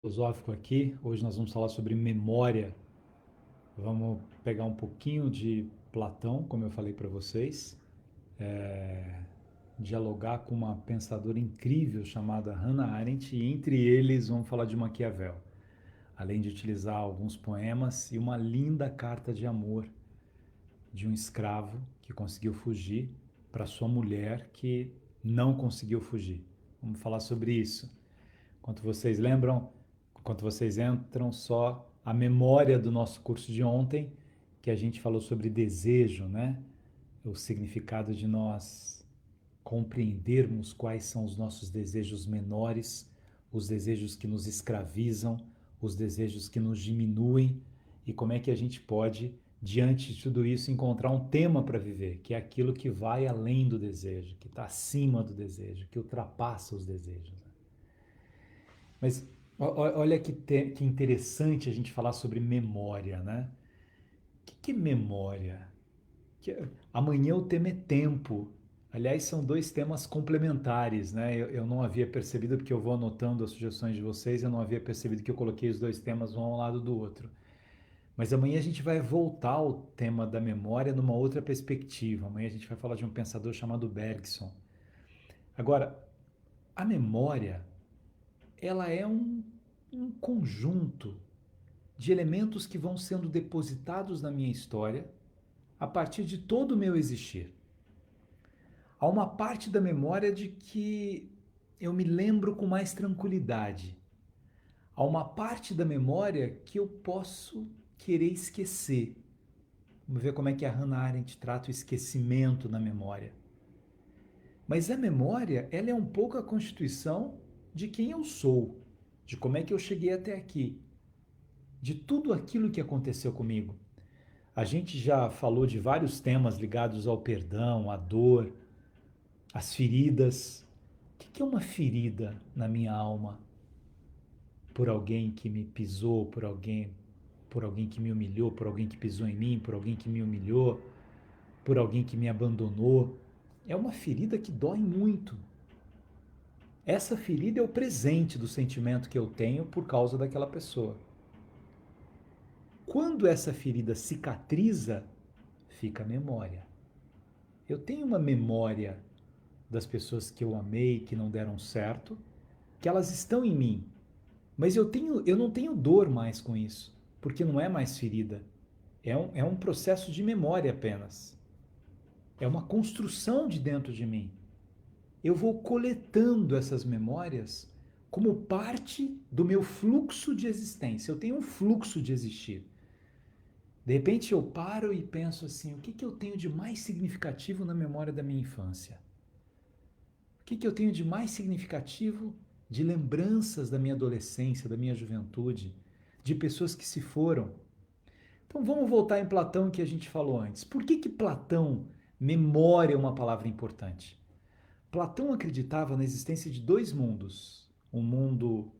Filosófico aqui. Hoje nós vamos falar sobre memória. Vamos pegar um pouquinho de Platão, como eu falei para vocês, dialogar com uma pensadora incrível chamada Hannah Arendt, e entre eles vamos falar de Maquiavel, além de utilizar alguns poemas e uma linda carta de amor de um escravo que conseguiu fugir para sua mulher que não conseguiu fugir. Vamos falar sobre isso. Enquanto vocês lembram, enquanto vocês entram, só a memória do nosso curso de ontem, que a gente falou sobre desejo, né? O significado de nós compreendermos quais são os nossos desejos menores, os desejos que nos escravizam, os desejos que nos diminuem e como é que a gente pode, diante de tudo isso, encontrar um tema para viver, que é aquilo que vai além do desejo, que está acima do desejo, que ultrapassa os desejos. Mas olha que interessante a gente falar sobre memória, né? O que é memória? Amanhã o tema é tempo. Aliás, são dois temas complementares, né? Eu não havia percebido, porque eu vou anotando as sugestões de vocês, eu não havia percebido que eu coloquei os dois temas um ao lado do outro. Mas amanhã a gente vai voltar ao tema da memória numa outra perspectiva. Amanhã a gente vai falar de um pensador chamado Bergson. Agora, a memória, ela é um conjunto de elementos que vão sendo depositados na minha história a partir de todo o meu existir. Há uma parte da memória de que eu me lembro com mais tranquilidade. Há uma parte da memória que eu posso querer esquecer. Vamos ver como é que a Hannah Arendt trata o esquecimento na memória. Mas a memória, ela é um pouco a constituição de quem eu sou, de como é que eu cheguei até aqui, de tudo aquilo que aconteceu comigo. A gente já falou de vários temas ligados ao perdão, à dor, às feridas. O que é uma ferida na minha alma? Por alguém que me pisou, por alguém que me humilhou, por alguém que pisou em mim, por alguém que me humilhou, por alguém que me abandonou. É uma ferida que dói muito. Essa ferida é o presente do sentimento que eu tenho por causa daquela pessoa. Quando essa ferida cicatriza, fica a memória. Eu tenho uma memória das pessoas que eu amei, que não deram certo, que elas estão em mim. Mas eu não tenho dor mais com isso, porque não é mais ferida. É um processo de memória apenas. É uma construção de dentro de mim. Eu vou coletando essas memórias como parte do meu fluxo de existência. Eu tenho um fluxo de existir. De repente eu paro e penso assim: o que eu tenho de mais significativo na memória da minha infância? O que eu tenho de mais significativo de lembranças da minha adolescência, da minha juventude, de pessoas que se foram? Então vamos voltar em Platão que a gente falou antes. Por que Platão, memória é uma palavra importante? Platão acreditava na existência de dois mundos: um mundo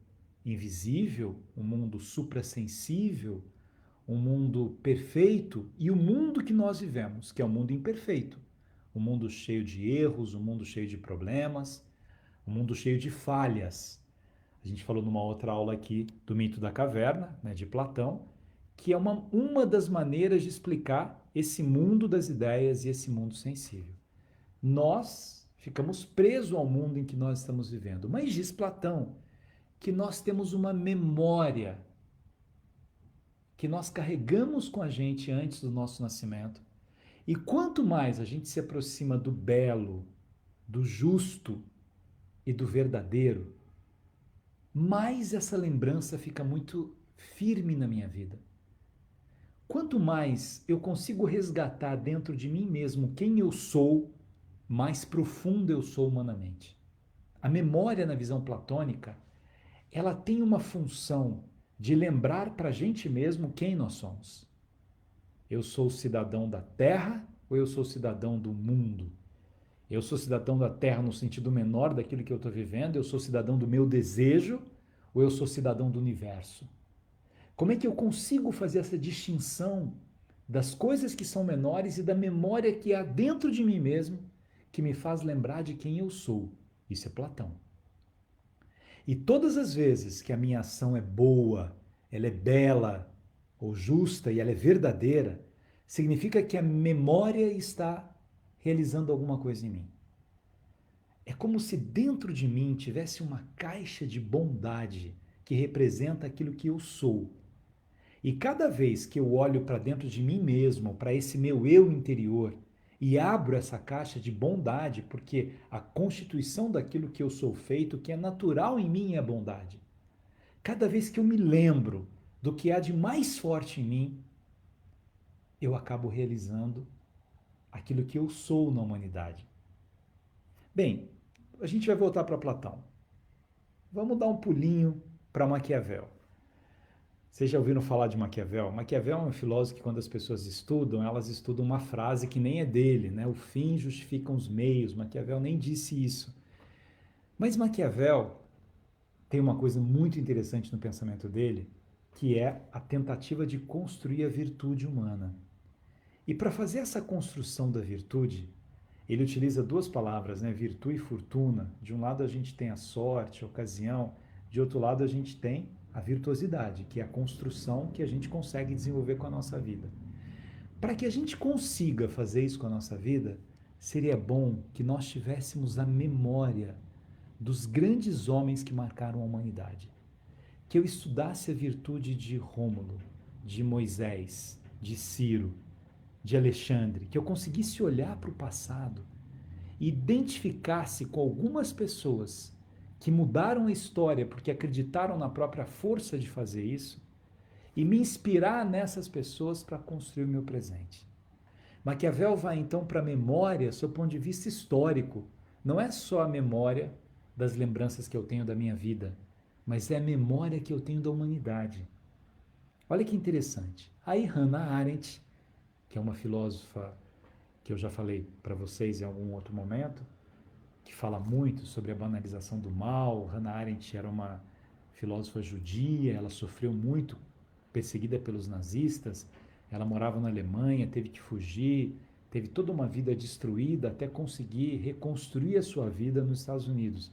invisível, um mundo suprassensível, um mundo perfeito, e o mundo que nós vivemos, que é o mundo imperfeito, um mundo cheio de erros, um mundo cheio de problemas, um mundo cheio de falhas. A gente falou numa outra aula aqui do mito da caverna, né, de Platão, que é uma das maneiras de explicar esse mundo das ideias e esse mundo sensível. Nós ficamos presos ao mundo em que nós estamos vivendo, mas diz Platão que nós temos uma memória que nós carregamos com a gente antes do nosso nascimento. E quanto mais a gente se aproxima do belo, do justo e do verdadeiro, mais essa lembrança fica muito firme na minha vida. Quanto mais eu consigo resgatar dentro de mim mesmo quem eu sou, mais profundo eu sou humanamente. A memória na visão platônica, ela tem uma função de lembrar para a gente mesmo quem nós somos. Eu sou cidadão da Terra ou eu sou cidadão do mundo? Eu sou cidadão da Terra no sentido menor daquilo que eu estou vivendo? Eu sou cidadão do meu desejo ou eu sou cidadão do universo? Como é que eu consigo fazer essa distinção das coisas que são menores e da memória que há dentro de mim mesmo que me faz lembrar de quem eu sou? Isso é Platão. E todas as vezes que a minha ação é boa, ela é bela ou justa e ela é verdadeira, significa que a memória está realizando alguma coisa em mim. É como se dentro de mim tivesse uma caixa de bondade que representa aquilo que eu sou. E cada vez que eu olho para dentro de mim mesmo, para esse meu eu interior, e abro essa caixa de bondade, porque a constituição daquilo que eu sou feito, que é natural em mim, é a bondade. Cada vez que eu me lembro do que há de mais forte em mim, eu acabo realizando aquilo que eu sou na humanidade. Bem, a gente vai voltar para Platão. Vamos dar um pulinho para Maquiavel. Vocês já ouviram falar de Maquiavel? Maquiavel é um filósofo que, quando as pessoas estudam, elas estudam uma frase que nem é dele, né? O fim justifica os meios. Maquiavel nem disse isso. Mas Maquiavel tem uma coisa muito interessante no pensamento dele, que é a tentativa de construir a virtude humana. E para fazer essa construção da virtude, ele utiliza duas palavras, né? Virtude e fortuna. De um lado a gente tem a sorte, a ocasião, de outro lado a gente tem a virtuosidade, que é a construção que a gente consegue desenvolver com a nossa vida. Para que a gente consiga fazer isso com a nossa vida, seria bom que nós tivéssemos a memória dos grandes homens que marcaram a humanidade. Que eu estudasse a virtude de Rômulo, de Moisés, de Ciro, de Alexandre, que eu conseguisse olhar para o passado e identificar-se com algumas pessoas que mudaram a história porque acreditaram na própria força de fazer isso e me inspirar nessas pessoas para construir o meu presente. Maquiavel vai então para a memória, sob o ponto de vista histórico. Não é só a memória das lembranças que eu tenho da minha vida, mas é a memória que eu tenho da humanidade. Olha que interessante. Aí Hannah Arendt, que é uma filósofa que eu já falei para vocês em algum outro momento, que fala muito sobre a banalização do mal. Hannah Arendt era uma filósofa judia, ela sofreu muito, perseguida pelos nazistas, ela morava na Alemanha, teve que fugir, teve toda uma vida destruída até conseguir reconstruir a sua vida nos Estados Unidos.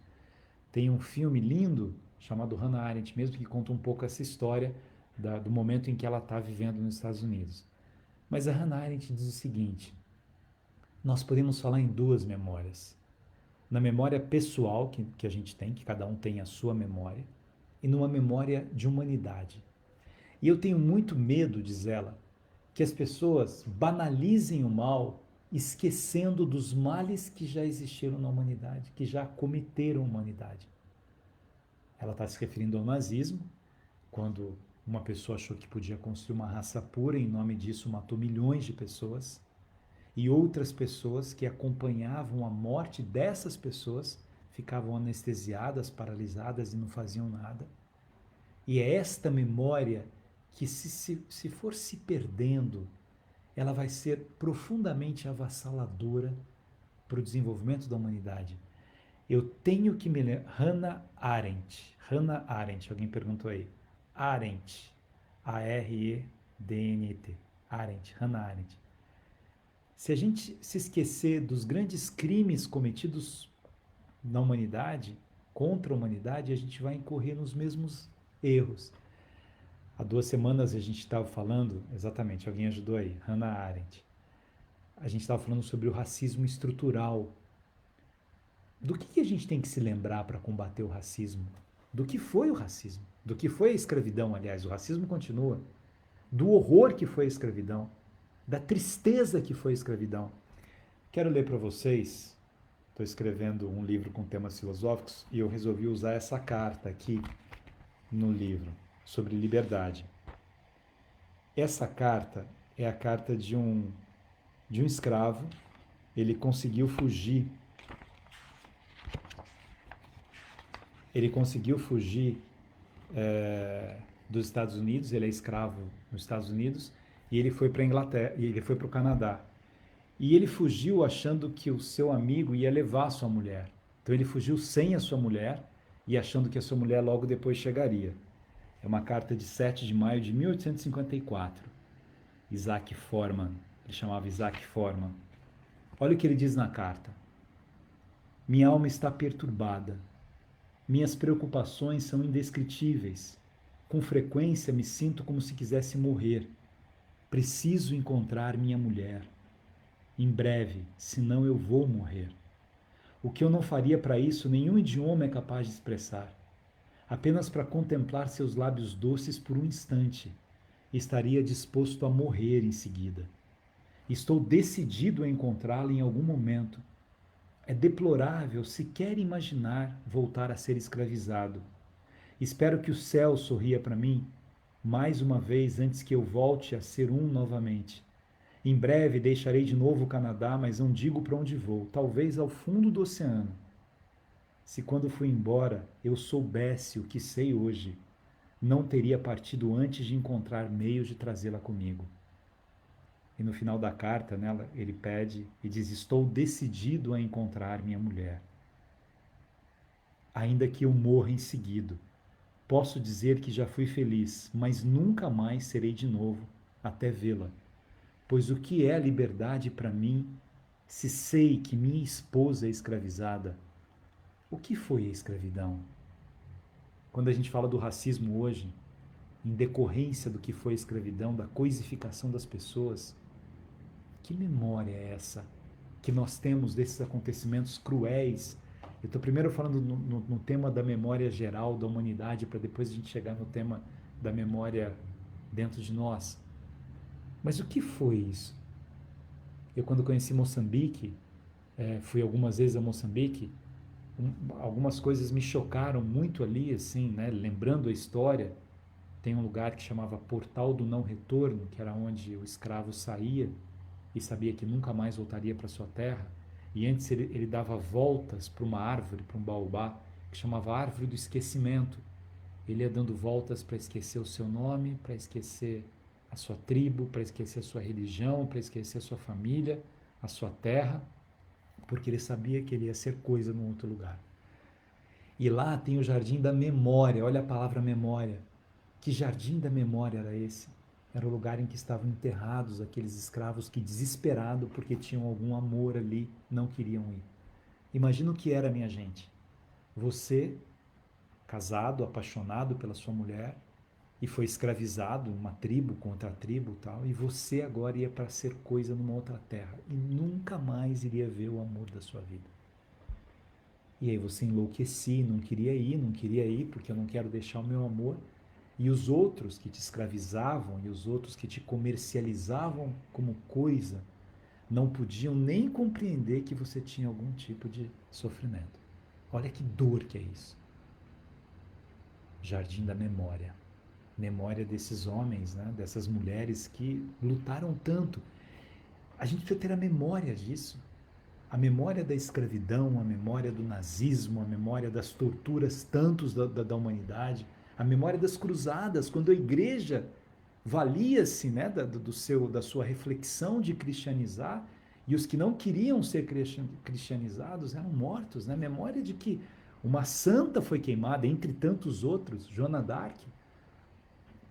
Tem um filme lindo chamado Hannah Arendt mesmo, que conta um pouco essa história do momento em que ela está vivendo nos Estados Unidos. Mas a Hannah Arendt diz o seguinte: nós podemos falar em duas memórias. Na memória pessoal que a gente tem, que cada um tem a sua memória, e numa memória de humanidade. E eu tenho muito medo, diz ela, que as pessoas banalizem o mal, esquecendo dos males que já existiram na humanidade, que já cometeram a humanidade. Ela está se referindo ao nazismo, quando uma pessoa achou que podia construir uma raça pura e, em nome disso, matou milhões de pessoas. E outras pessoas que acompanhavam a morte dessas pessoas ficavam anestesiadas, paralisadas e não faziam nada. E é esta memória que, se for se perdendo, ela vai ser profundamente avassaladora para o desenvolvimento da humanidade. Eu tenho que me lembrar. Hannah Arendt, alguém perguntou aí. Arendt, A-R-E-D-N-E-T. Arendt, Hannah Arendt. Se a gente se esquecer dos grandes crimes cometidos na humanidade, contra a humanidade, a gente vai incorrer nos mesmos erros. Há 2 semanas a gente estava falando, exatamente, alguém ajudou aí, Hannah Arendt. A gente estava falando sobre o racismo estrutural. Do que a gente tem que se lembrar para combater o racismo? Do que foi o racismo? Do que foi a escravidão, aliás, o racismo continua. Do horror que foi a escravidão. Da tristeza que foi a escravidão. Quero ler para vocês, estou escrevendo um livro com temas filosóficos e eu resolvi usar essa carta aqui no livro, sobre liberdade. Essa carta é a carta de um escravo. Ele conseguiu fugir. Dos Estados Unidos, ele é escravo nos Estados Unidos, e ele foi para a Inglaterra, e ele foi para o Canadá. E ele fugiu achando que o seu amigo ia levar a sua mulher. Então ele fugiu sem a sua mulher e achando que a sua mulher logo depois chegaria. É uma carta de 7 de maio de 1854. Isaac Forman, ele chamava Isaac Forman. Olha o que ele diz na carta. Minha alma está perturbada. Minhas preocupações são indescritíveis. Com frequência me sinto como se quisesse morrer. Preciso encontrar minha mulher. Em breve, senão eu vou morrer. O que eu não faria para isso, nenhum idioma é capaz de expressar. Apenas para contemplar seus lábios doces por um instante, estaria disposto a morrer em seguida. Estou decidido a encontrá-la em algum momento. É deplorável sequer imaginar voltar a ser escravizado. Espero que o céu sorria para mim mais uma vez antes que eu volte a ser um novamente. Em breve deixarei de novo o Canadá, mas não digo para onde vou, talvez ao fundo do oceano. Se quando fui embora eu soubesse o que sei hoje, não teria partido antes de encontrar meios de trazê-la comigo. E no final da carta, nela, ele pede e diz: Estou decidido a encontrar minha mulher. Ainda que eu morra em seguida, posso dizer que já fui feliz, mas nunca mais serei de novo até vê-la. Pois o que é a liberdade para mim, se sei que minha esposa é escravizada? O que foi a escravidão? Quando a gente fala do racismo hoje, em decorrência do que foi a escravidão, da coisificação das pessoas, que memória é essa que nós temos desses acontecimentos cruéis? Eu estou primeiro falando no tema da memória geral da humanidade, para depois a gente chegar no tema da memória dentro de nós. Mas o que foi isso? Eu, quando conheci Moçambique, fui algumas vezes a Moçambique, algumas coisas me chocaram muito ali, assim, né? Lembrando a história, tem um lugar que chamava Portal do Não Retorno, que era onde o escravo saía e sabia que nunca mais voltaria para sua terra. E antes ele dava voltas para uma árvore, para um baobá, que chamava Árvore do Esquecimento. Ele ia dando voltas para esquecer o seu nome, para esquecer a sua tribo, para esquecer a sua religião, para esquecer a sua família, a sua terra, porque ele sabia que ele ia ser coisa num outro lugar. E lá tem o Jardim da Memória, olha a palavra memória. Que jardim da memória era esse? Era o lugar em que estavam enterrados aqueles escravos que, desesperados porque tinham algum amor ali, não queriam ir. Imagina o que era, minha gente. Você, casado, apaixonado pela sua mulher, e foi escravizado, uma tribo contra a tribo e tal, e você agora ia para ser coisa numa outra terra e nunca mais iria ver o amor da sua vida. E aí você enlouquecia, não queria ir, porque eu não quero deixar o meu amor. E os outros que te escravizavam e os outros que te comercializavam como coisa não podiam nem compreender que você tinha algum tipo de sofrimento. Olha que dor que é isso. Jardim da memória. Memória desses homens, né? Dessas mulheres que lutaram tanto. A gente precisa ter a memória disso. A memória da escravidão, a memória do nazismo, a memória das torturas tantos da humanidade, a memória das cruzadas, quando a igreja valia-se, né, da sua reflexão de cristianizar, e os que não queriam ser cristianizados eram mortos, né? Memória de que uma santa foi queimada, entre tantos outros, Joana d'Arc,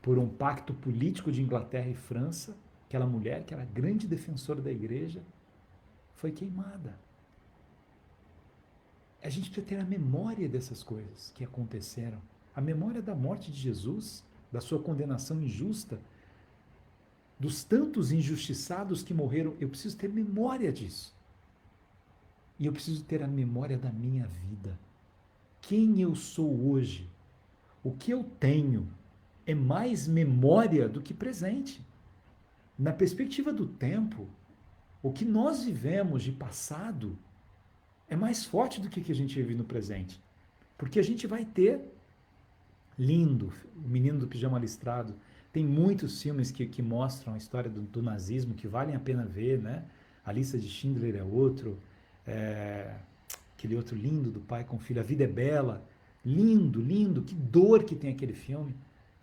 por um pacto político de Inglaterra e França. Aquela mulher que era grande defensora da igreja foi queimada. A gente precisa ter a memória dessas coisas que aconteceram. A memória da morte de Jesus, da sua condenação injusta, dos tantos injustiçados que morreram. Eu preciso ter memória disso. E eu preciso ter a memória da minha vida. Quem eu sou hoje, o que eu tenho, é mais memória do que presente. Na perspectiva do tempo, o que nós vivemos de passado é mais forte do que o que a gente vive no presente. Porque a gente vai ter lindo, o Menino do Pijama Listrado. Tem muitos filmes que mostram a história do nazismo, que valem a pena ver, né? A Lista de Schindler é outro, aquele outro lindo do pai com filho, A Vida é Bela. Lindo, lindo, que dor que tem aquele filme.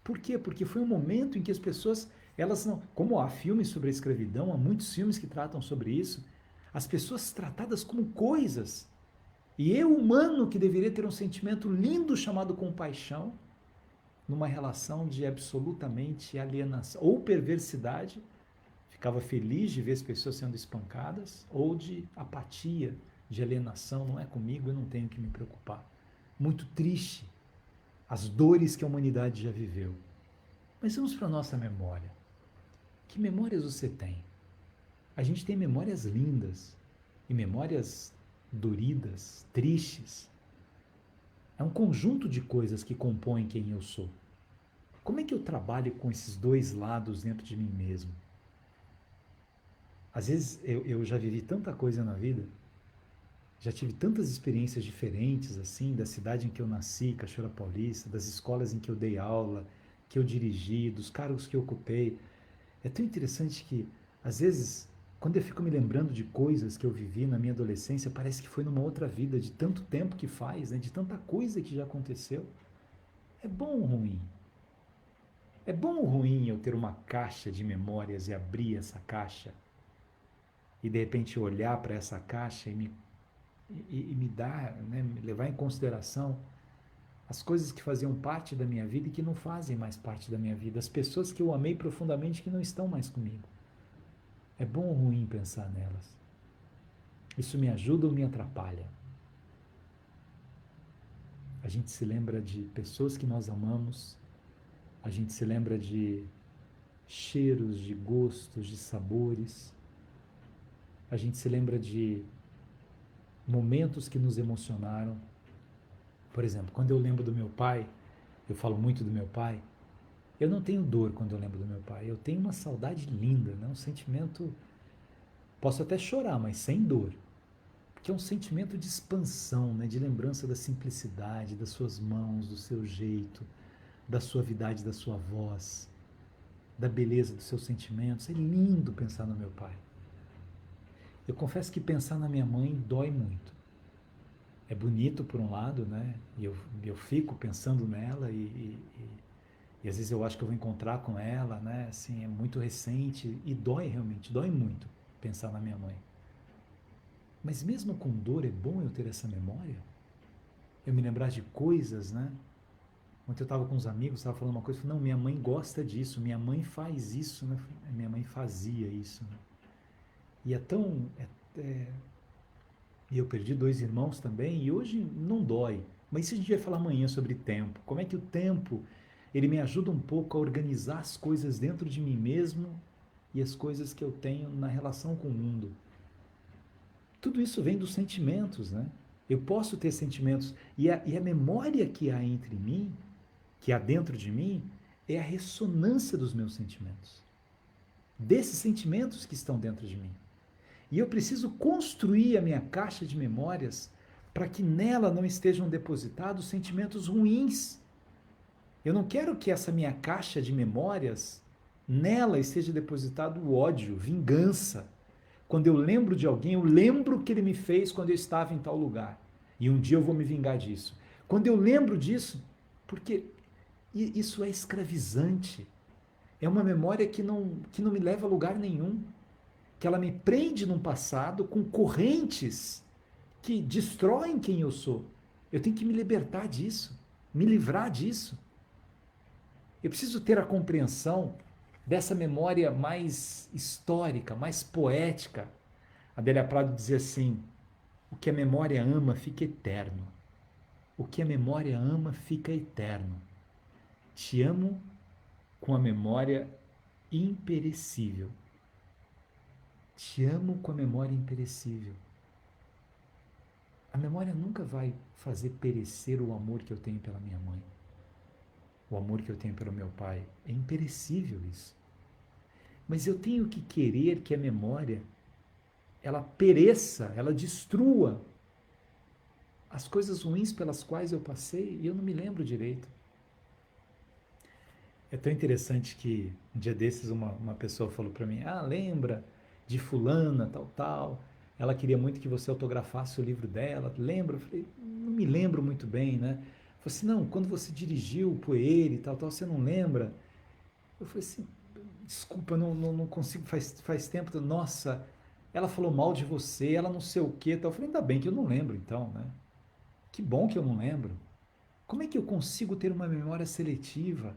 Por quê? Porque foi um momento em que as pessoas, elas não... Como há filmes sobre a escravidão, há muitos filmes que tratam sobre isso, as pessoas tratadas como coisas. E eu, humano, que deveria ter um sentimento lindo chamado compaixão, numa relação de absolutamente alienação ou perversidade, ficava feliz de ver as pessoas sendo espancadas, ou de apatia, de alienação, não é comigo, eu não tenho que me preocupar. muito triste, as dores que a humanidade já viveu. Mas vamos para a nossa memória. Que memórias você tem? A gente tem memórias lindas e memórias doridas, tristes. É um conjunto de coisas que compõem quem eu sou. Como é que eu trabalho com esses dois lados dentro de mim mesmo? Às vezes eu já vivi tanta coisa na vida, já tive tantas experiências diferentes, assim, da cidade em que eu nasci, Cachoeira Paulista, das escolas em que eu dei aula, que eu dirigi, dos cargos que eu ocupei. É tão interessante que, às vezes, quando eu fico me lembrando de coisas que eu vivi na minha adolescência, parece que foi numa outra vida, de tanto tempo que faz, né? De tanta coisa que já aconteceu. É bom ou ruim? É bom ou ruim eu ter uma caixa de memórias e abrir essa caixa e de repente olhar para essa caixa e me dar, né, me levar em consideração as coisas que faziam parte da minha vida e que não fazem mais parte da minha vida, as pessoas que eu amei profundamente que não estão mais comigo. É bom ou ruim pensar nelas? Isso me ajuda ou me atrapalha? A gente se lembra de pessoas que nós amamos, a gente se lembra de cheiros, de gostos, de sabores, a gente se lembra de momentos que nos emocionaram. Por exemplo, quando eu lembro do meu pai, eu falo muito do meu pai, eu não tenho dor quando eu lembro do meu pai, eu tenho uma saudade linda, né? Um sentimento, posso até chorar, mas sem dor, porque é um sentimento de expansão, né? De lembrança da simplicidade, das suas mãos, do seu jeito, da suavidade da sua voz, da beleza dos seus sentimentos. É lindo pensar no meu pai. Eu confesso que pensar na minha mãe dói muito. É bonito por um lado, né? E eu fico pensando nela e às vezes eu acho que eu vou encontrar com ela, né? Assim, é muito recente e dói realmente, dói muito pensar na minha mãe. Mas mesmo com dor é bom eu ter essa memória? Eu me lembrar de coisas, né? Ontem eu estava com uns amigos, estava falando uma coisa, eu falei, não, minha mãe gosta disso, minha mãe faz isso, né? Minha mãe fazia isso, né? E é tão... E eu perdi dois irmãos também, e hoje não dói. Mas isso a gente vai falar amanhã sobre tempo. Como é que o tempo, ele me ajuda um pouco a organizar as coisas dentro de mim mesmo e as coisas que eu tenho na relação com o mundo. Tudo isso vem dos sentimentos, né? Eu posso ter sentimentos, e a memória que há entre mim, que há dentro de mim, é a ressonância dos meus sentimentos. Desses sentimentos que estão dentro de mim. E eu preciso construir a minha caixa de memórias para que nela não estejam depositados sentimentos ruins. Eu não quero que essa minha caixa de memórias, nela esteja depositado ódio, vingança. Quando eu lembro de alguém, eu lembro o que ele me fez quando eu estava em tal lugar. E um dia eu vou me vingar disso. Quando eu lembro disso, porque isso é escravizante. É uma memória que não me leva a lugar nenhum. Que ela me prende num passado com correntes que destroem quem eu sou. Eu tenho que me libertar disso, me livrar disso. Eu preciso ter a compreensão dessa memória mais histórica, mais poética. Adélia Prado dizia assim: o que a memória ama fica eterno. O que a memória ama fica eterno. Te amo com a memória imperecível. Te amo com a memória imperecível. A memória nunca vai fazer perecer o amor que eu tenho pela minha mãe, o amor que eu tenho pelo meu pai. É imperecível isso. Mas eu tenho que querer que a memória, ela pereça, ela destrua as coisas ruins pelas quais eu passei e eu não me lembro direito. É tão interessante que um dia desses uma pessoa falou para mim, lembra de fulana, tal, tal, ela queria muito que você autografasse o livro dela, lembra? Eu falei, não me lembro muito bem, né? Eu falei assim, não, quando você dirigiu o Poeira e tal, tal, você não lembra? Eu falei assim, desculpa, não consigo, faz tempo, nossa, ela falou mal de você, ela não sei o que, tal. Eu falei, ainda bem que eu não lembro então, né? Que bom que eu não lembro. Como é que eu consigo ter uma memória seletiva?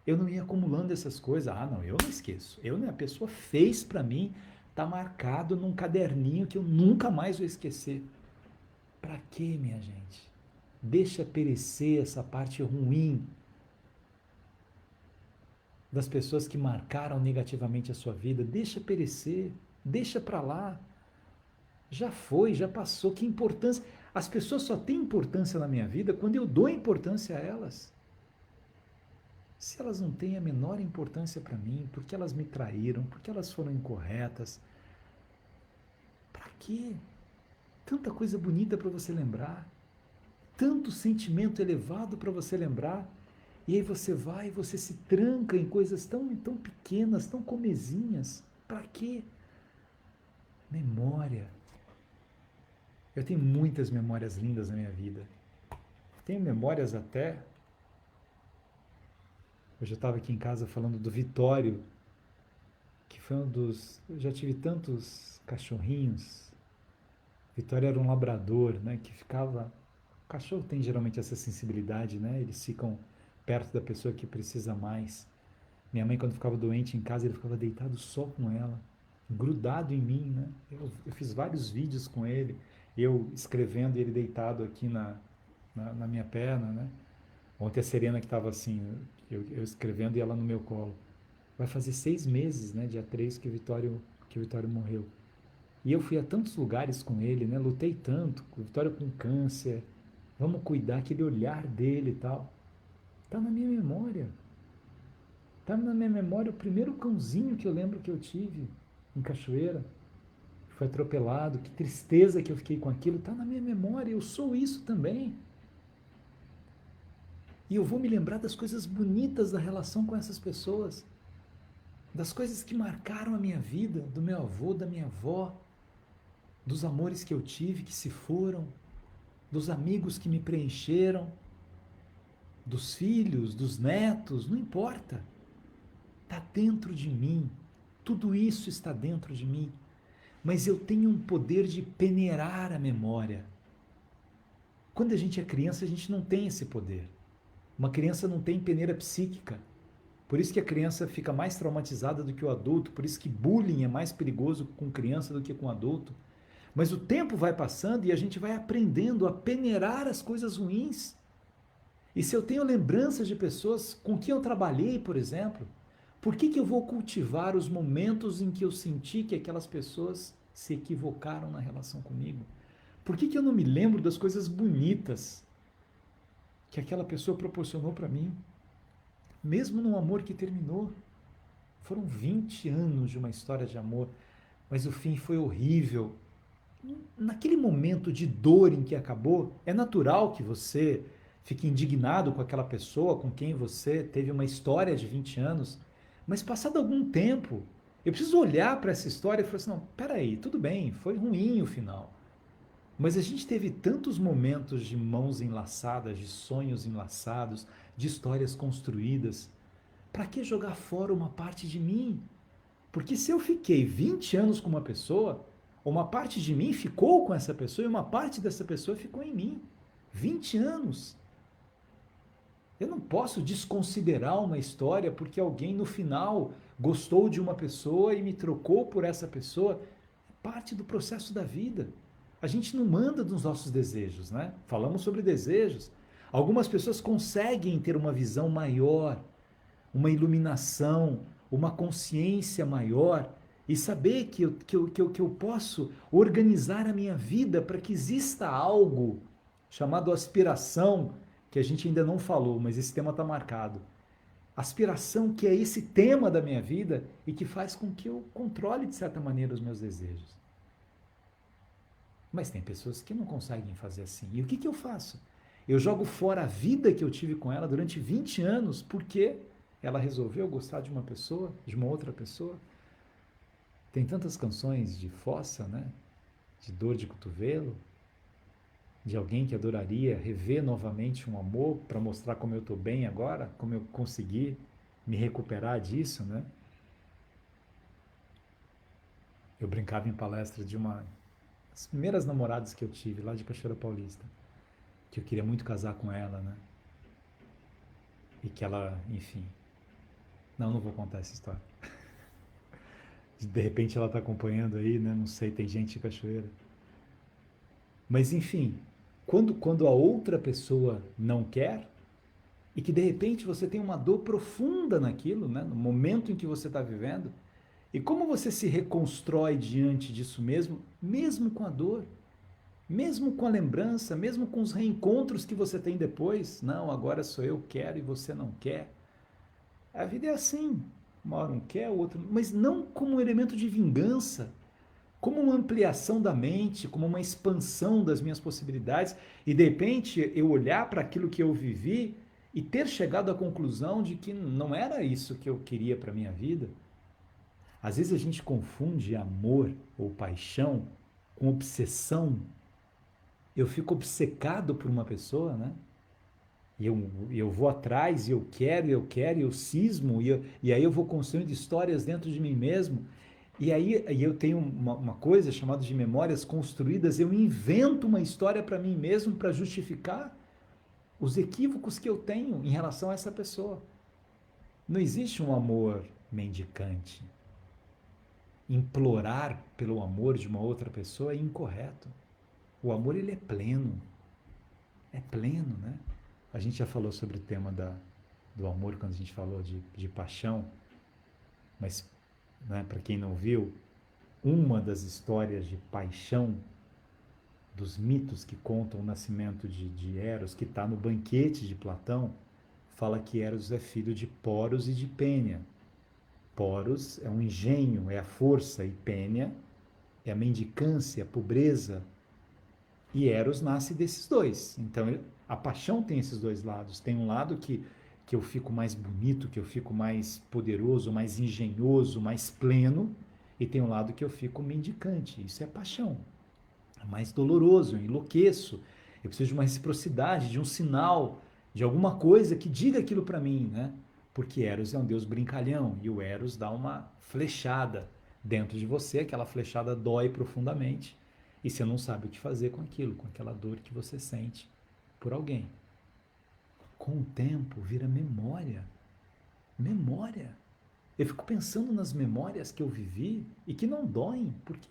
Eu não ia acumulando essas coisas. Não, eu não esqueço. A pessoa fez para mim, tá marcado num caderninho que eu nunca mais vou esquecer. Para quê, minha gente? Deixa perecer essa parte ruim das pessoas que marcaram negativamente a sua vida. Deixa perecer, deixa para lá. Já foi, já passou. Que importância? As pessoas só têm importância na minha vida quando eu dou importância a elas. Se elas não têm a menor importância para mim, porque elas me traíram, porque elas foram incorretas, para quê? Tanta coisa bonita para você lembrar, tanto sentimento elevado para você lembrar, e aí você vai e você se tranca em coisas tão pequenas, tão comezinhas. Para quê? Memória. Eu tenho muitas memórias lindas na minha vida. Tenho memórias até. Hoje eu estava aqui em casa falando do Vitório, que foi um dos. Eu já tive tantos cachorrinhos. Vitória era um labrador, né, que ficava. O cachorro tem geralmente essa sensibilidade, né? Eles ficam perto da pessoa que precisa mais. Minha mãe, quando ficava doente em casa, ele ficava deitado só com ela, grudado em mim, né? Eu fiz vários vídeos com ele, eu escrevendo e ele deitado aqui na minha perna, né? Ontem a Serena que estava assim, eu escrevendo e ela no meu colo. Vai fazer 6 meses, né? Dia 3 que o Vitório morreu. E eu fui a tantos lugares com ele, né? Lutei tanto, com o Vitório com câncer. Vamos cuidar, aquele olhar dele e tal. Tá na minha memória. Tá na minha memória o primeiro cãozinho que eu lembro que eu tive em Cachoeira. Foi atropelado, que tristeza que eu fiquei com aquilo. Tá na minha memória, eu sou isso também. E eu vou me lembrar das coisas bonitas da relação com essas pessoas. Das coisas que marcaram a minha vida, do meu avô, da minha avó, dos amores que eu tive que se foram, dos amigos que me preencheram, dos filhos, dos netos, não importa. Está dentro de mim. Tudo isso está dentro de mim. Mas eu tenho um poder de peneirar a memória. Quando a gente é criança, a gente não tem esse poder. Uma criança não tem peneira psíquica. Por isso que a criança fica mais traumatizada do que o adulto. Por isso que bullying é mais perigoso com criança do que com adulto. Mas o tempo vai passando e a gente vai aprendendo a peneirar as coisas ruins. E se eu tenho lembranças de pessoas com quem eu trabalhei, por exemplo, por que eu vou cultivar os momentos em que eu senti que aquelas pessoas se equivocaram na relação comigo? Por que eu não me lembro das coisas bonitas que aquela pessoa proporcionou para mim? Mesmo num amor que terminou. Foram 20 anos de uma história de amor, mas o fim foi horrível. Naquele momento de dor em que acabou, é natural que você fique indignado com aquela pessoa com quem você teve uma história de 20 anos, mas passado algum tempo, eu preciso olhar para essa história e falar assim, não, peraí, tudo bem, foi ruim o final. Mas a gente teve tantos momentos de mãos enlaçadas, de sonhos enlaçados, de histórias construídas. Para que jogar fora uma parte de mim? Porque se eu fiquei 20 anos com uma pessoa, uma parte de mim ficou com essa pessoa e uma parte dessa pessoa ficou em mim. 20 anos. Eu não posso desconsiderar uma história porque alguém no final gostou de uma pessoa e me trocou por essa pessoa. É parte do processo da vida. A gente não manda dos nossos desejos, né? Falamos sobre desejos. Algumas pessoas conseguem ter uma visão maior, uma iluminação, uma consciência maior e saber que eu posso organizar a minha vida para que exista algo chamado aspiração, que a gente ainda não falou, mas esse tema está marcado. Aspiração que é esse tema da minha vida e que faz com que eu controle, de certa maneira, os meus desejos. Mas tem pessoas que não conseguem fazer assim. E o que eu faço? Eu jogo fora a vida que eu tive com ela durante 20 anos porque ela resolveu gostar de uma pessoa, de uma outra pessoa. Tem tantas canções de fossa, né? De dor de cotovelo, de alguém que adoraria rever novamente um amor para mostrar como eu estou bem agora, como eu consegui me recuperar disso, né? Eu brincava em palestra de uma das primeiras namoradas que eu tive lá de Cachoeira Paulista, que eu queria muito casar com ela, né? E que ela, enfim, não vou contar essa história. De repente ela está acompanhando aí, né? Não sei, tem gente de Cachoeira. Mas enfim, quando a outra pessoa não quer, e que de repente você tem uma dor profunda naquilo, né? No momento em que você está vivendo, e como você se reconstrói diante disso mesmo, mesmo com a dor, mesmo com a lembrança, mesmo com os reencontros que você tem depois. Não, agora sou eu que quero e você não quer. A vida é assim. Uma hora um quer, o outro. Mas não como um elemento de vingança, como uma ampliação da mente, como uma expansão das minhas possibilidades. E de repente eu olhar para aquilo que eu vivi e ter chegado à conclusão de que não era isso que eu queria para minha vida. Às vezes a gente confunde amor ou paixão com obsessão. Eu fico obcecado por uma pessoa, né? E eu vou atrás, e eu cismo, e aí eu vou construindo histórias dentro de mim mesmo. E aí eu tenho uma coisa chamada de memórias construídas, eu invento uma história para mim mesmo para justificar os equívocos que eu tenho em relação a essa pessoa. Não existe um amor mendicante. Implorar pelo amor de uma outra pessoa é incorreto. O amor, ele é pleno, né? A gente já falou sobre o tema do amor quando a gente falou de paixão, mas, né, para quem não viu, uma das histórias de paixão dos mitos que contam o nascimento de Eros, que está no banquete de Platão, fala que Eros é filho de Poros e de Pênia. Poros é um engenho, é a força, e Pênia é a mendicância, a pobreza. E Eros nasce desses dois. Então, a paixão tem esses dois lados. Tem um lado que eu fico mais bonito, que eu fico mais poderoso, mais engenhoso, mais pleno. E tem um lado que eu fico mendicante. Isso é paixão. É mais doloroso, eu enlouqueço. Eu preciso de uma reciprocidade, de um sinal, de alguma coisa que diga aquilo para mim, né? Porque Eros é um deus brincalhão. E o Eros dá uma flechada dentro de você. Aquela flechada dói profundamente e você não sabe o que fazer com aquilo, com aquela dor que você sente por alguém. Com o tempo vira memória. Memória. Eu fico pensando nas memórias que eu vivi e que não doem, porque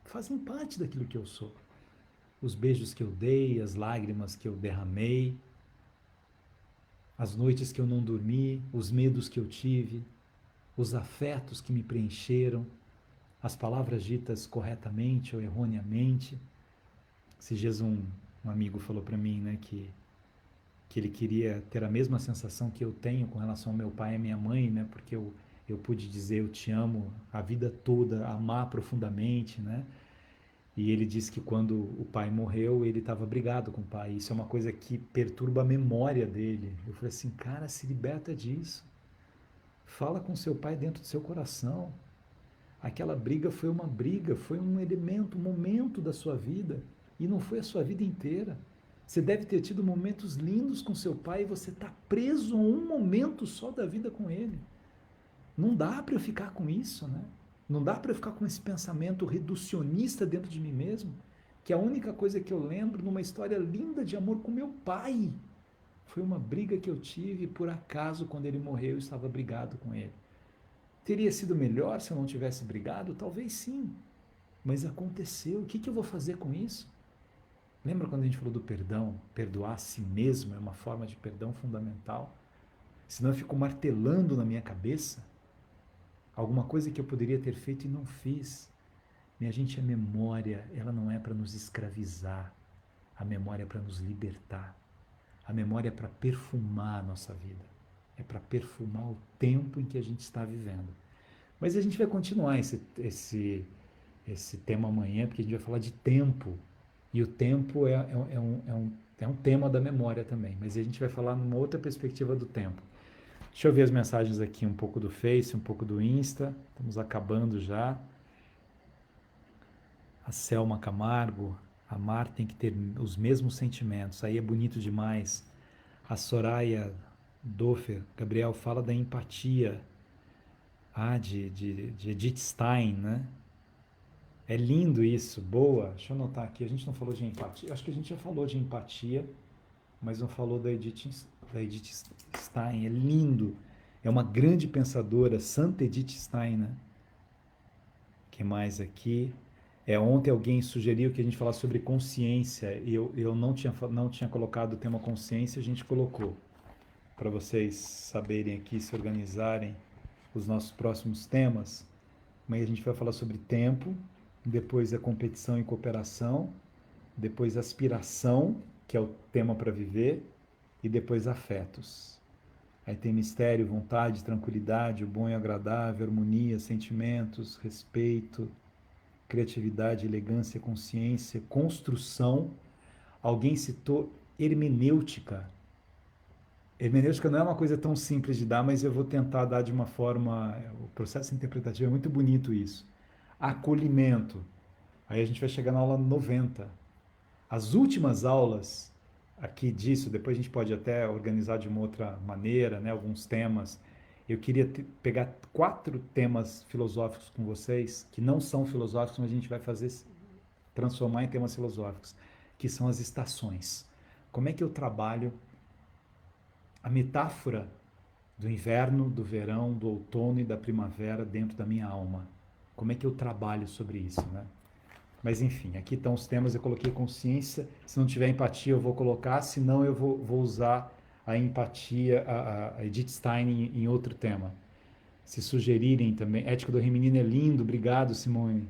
fazem parte daquilo que eu sou. Os beijos que eu dei, as lágrimas que eu derramei, as noites que eu não dormi, os medos que eu tive, os afetos que me preencheram, as palavras ditas corretamente ou erroneamente. Esses dias um amigo falou para mim, né, que ele queria ter a mesma sensação que eu tenho com relação ao meu pai e minha mãe, né, porque eu pude dizer eu te amo a vida toda, amar profundamente, né? E ele disse que quando o pai morreu, ele estava brigado com o pai. Isso é uma coisa que perturba a memória dele. Eu falei assim, cara, se liberta disso. Fala com seu pai dentro do seu coração. Aquela briga, foi um elemento, um momento da sua vida. E não foi a sua vida inteira. Você deve ter tido momentos lindos com seu pai e você está preso a um momento só da vida com ele. Não dá para eu ficar com isso, né? Não dá para eu ficar com esse pensamento reducionista dentro de mim mesmo, que a única coisa que eu lembro numa história linda de amor com meu pai foi uma briga que eu tive e por acaso quando ele morreu eu estava brigado com ele. Teria sido melhor se eu não tivesse brigado? Talvez sim, mas aconteceu. O que eu vou fazer com isso? Lembra quando a gente falou do perdão? Perdoar a si mesmo é uma forma de perdão fundamental. Senão eu fico martelando na minha cabeça alguma coisa que eu poderia ter feito e não fiz. Minha gente, a memória, ela não é para nos escravizar. A memória é para nos libertar. A memória é para perfumar a nossa vida. É para perfumar o tempo em que a gente está vivendo. Mas a gente vai continuar esse tema amanhã, porque a gente vai falar de tempo. E o tempo é um tema da memória também. Mas a gente vai falar numa outra perspectiva do tempo. Deixa eu ver as mensagens aqui, um pouco do Face, um pouco do Insta. Estamos acabando já. A Selma Camargo, amar tem que ter os mesmos sentimentos. Aí é bonito demais. A Soraya Doffer, Gabriel, fala da empatia. De Edith Stein, né? É lindo isso, boa. Deixa eu anotar aqui, a gente não falou de empatia. Acho que a gente já falou de empatia, mas não falou da Edith Stein. É lindo. É uma grande pensadora, Santa Edith Stein, né? Que mais aqui? Ontem alguém sugeriu que a gente falasse sobre consciência e eu não tinha colocado o tema consciência, a gente colocou para vocês saberem aqui se organizarem os nossos próximos temas. Mas a gente vai falar sobre tempo, depois a competição e cooperação, depois aspiração, que é o tema para viver, e depois afetos. Aí tem mistério, vontade, tranquilidade, o bom e agradável, harmonia, sentimentos, respeito, criatividade, elegância, consciência, construção. Alguém citou hermenêutica. Hermenêutica não é uma coisa tão simples de dar, mas eu vou tentar dar de uma forma. O processo interpretativo é muito bonito isso. Acolhimento. Aí a gente vai chegar na aula 90. As últimas aulas aqui disso, depois a gente pode até organizar de uma outra maneira, né, alguns temas. Eu queria pegar 4 temas filosóficos com vocês, que não são filosóficos, mas a gente vai transformar em temas filosóficos, que são as estações. Como é que eu trabalho a metáfora do inverno, do verão, do outono e da primavera dentro da minha alma? Como é que eu trabalho sobre isso, né? Mas enfim, aqui estão os temas, eu coloquei consciência. Se não tiver empatia, eu vou colocar, senão eu vou usar a empatia, a Edith Stein em outro tema. Se sugerirem também. Ética do Feminino é lindo, obrigado, Simone.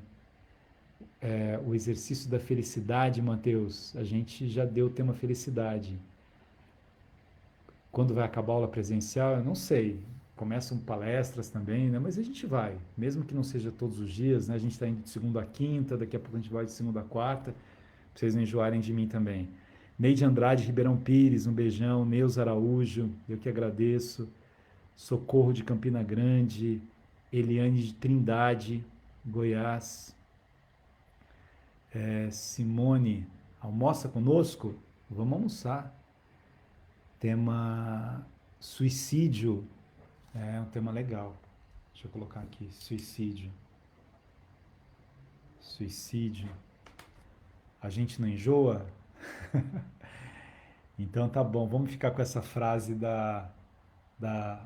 O exercício da felicidade, Mateus. A gente já deu o tema felicidade. Quando vai acabar a aula presencial, eu não sei. Começam palestras também, né? Mas a gente vai, mesmo que não seja todos os dias, né? A gente está indo de segunda a quinta, daqui a pouco a gente vai de segunda a quarta, pra vocês não enjoarem de mim também. Neide Andrade, Ribeirão Pires, um beijão. Neuza Araújo, eu que agradeço. Socorro de Campina Grande. Eliane de Trindade, Goiás. Simone, almoça conosco? Vamos almoçar. Tema suicídio. É um tema legal. Deixa eu colocar aqui, suicídio. Suicídio. A gente não enjoa? Então tá bom, vamos ficar com essa frase da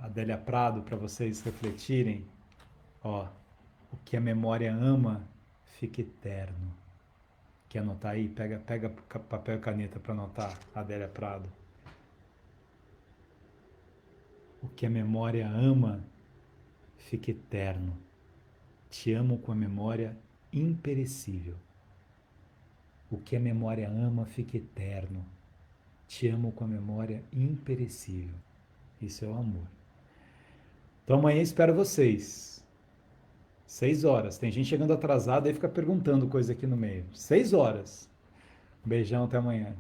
Adélia Prado para vocês refletirem. Ó, o que a memória ama fica eterno. Quer anotar aí? Pega papel e caneta para anotar, Adélia Prado. O que a memória ama fica eterno. Te amo com a memória imperecível. O que a memória ama fica eterno. Te amo com a memória imperecível. Isso é o amor. Então amanhã espero vocês. 6 horas. Tem gente chegando atrasada e fica perguntando coisa aqui no meio. 6 horas. Beijão, até amanhã.